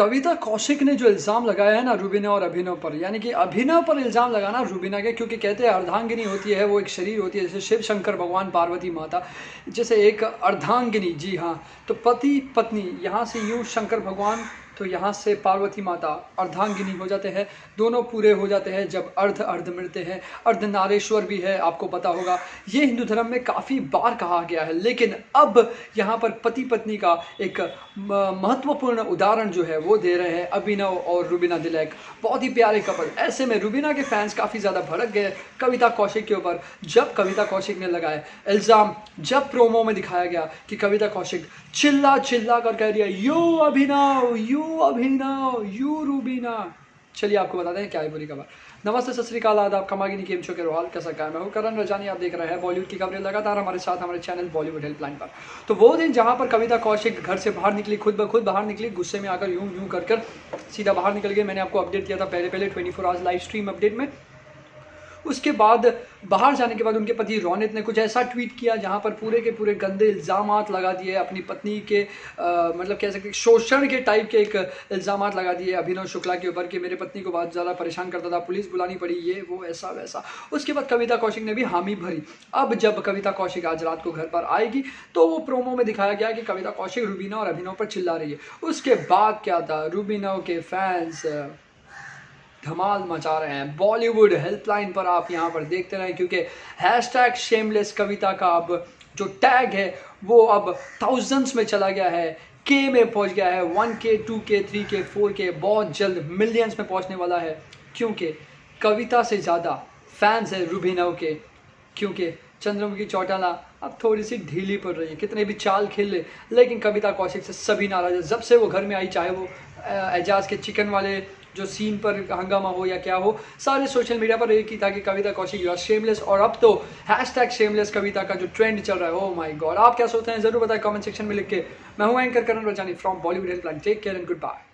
कविता कौशिक ने जो इल्ज़ाम लगाया है ना रुबीना और अभिनव पर, यानी कि अभिनव पर इल्ज़ाम लगाना रुबीना के, क्योंकि कहते हैं अर्धांगिनी होती है वो एक शरीर होती है जैसे शिव शंकर भगवान पार्वती माता, जैसे एक अर्धांगिनी। जी हाँ, तो पति पत्नी यहाँ से यूँ शंकर भगवान, तो यहाँ से पार्वती माता अर्धांगिनी हो जाते हैं, दोनों पूरे हो जाते हैं जब अर्ध अर्ध मिलते हैं। अर्धनारेश्वर भी है, आपको पता होगा, ये हिंदू धर्म में काफ़ी बार कहा गया है। लेकिन अब यहाँ पर पति पत्नी का एक महत्वपूर्ण उदाहरण जो है वो दे रहे हैं अभिनव और रुबीना दिलैक, बहुत ही प्यारे कपल। ऐसे में रुबीना के फैंस काफ़ी ज़्यादा भड़क गए कविता कौशिक के ऊपर, जब कविता कौशिक ने लगाए इल्ज़ाम, जब प्रोमो में दिखाया गया कि कविता कौशिक चिल्ला चिल्ला कर कह रही है you Abhinav, you Abhinav, you Rubina. चलिए आपको बताते हैं क्या है पूरी खबर। नमस्ते, सत श्री अकाल, आदाब, कमागिनी केम छो के रोहाल, कैसा क्या है? मैं हूं करण रजानी, आप देख रहे हैं बॉलीवुड की खबरें लगातार हमारे साथ हमारे चैनल बॉलीवुड हेल्पलाइन पर। तो वो दिन जहां पर कविता कौशिक घर से बाहर निकली, खुद ब खुद बाहर निकली, गुस्से में आकर यूं यूं कर सीधा बाहर निकल गई। मैंने आपको अपडेट दिया था पहले 24 आवर्स लाइव स्ट्रीम अपडेट में। उसके बाद बाहर जाने के बाद उनके पति रोनित ने कुछ ऐसा ट्वीट किया जहां पर पूरे के पूरे गंदे इल्ज़ामात लगा दिए अपनी पत्नी के, मतलब कह सकते शोषण के टाइप के एक इल्ज़ामात लगा दिए अभिनव शुक्ला के ऊपर कि मेरे पत्नी को बहुत ज़्यादा परेशान करता था, पुलिस बुलानी पड़ी, ये वो ऐसा वैसा। उसके बाद कविता कौशिक ने भी हामी भरी। अब जब कविता कौशिक आज रात को घर पर आएगी तो वो प्रोमो में दिखाया गया कि कविता कौशिक रुबीना और अभिनव पर चिल्ला रही है। उसके बाद क्या था, रुबीना के फैंस धमाल मचा रहे हैं। बॉलीवुड हेल्पलाइन पर आप यहाँ पर देखते रहें, क्योंकि हैशटैग शेमलेस कविता का अब जो टैग है वो अब थाउजेंड्स में चला गया है, के में पहुँच गया है, 1K 2K 3K 4K, बहुत जल्द मिलियंस में पहुँचने वाला है। क्योंकि कविता से ज़्यादा फैंस है रुबीना के, क्योंकि चंद्रमुखी चौटाला अब थोड़ी सी ढीली पड़ रही है, कितने भी चाल खेल ले, लेकिन कविता कौशिक से सभी नाराज है। जब से वो घर में आई, चाहे वो एजाज के चिकन वाले जो सीन पर हंगामा हो या क्या हो, सारे सोशल मीडिया पर एक ही था कि कविता कौशिक यू आर शेमलेस। और अब तो हैशटैग शेमलेस कविता का जो ट्रेंड चल रहा है, ओह माय गॉड। आप क्या सोचते हैं ज़रूर बताएं कमेंट सेक्शन में लिख के। मैं हूं anchor Karan Rajani from Bollywood helpline. Take care and good bye.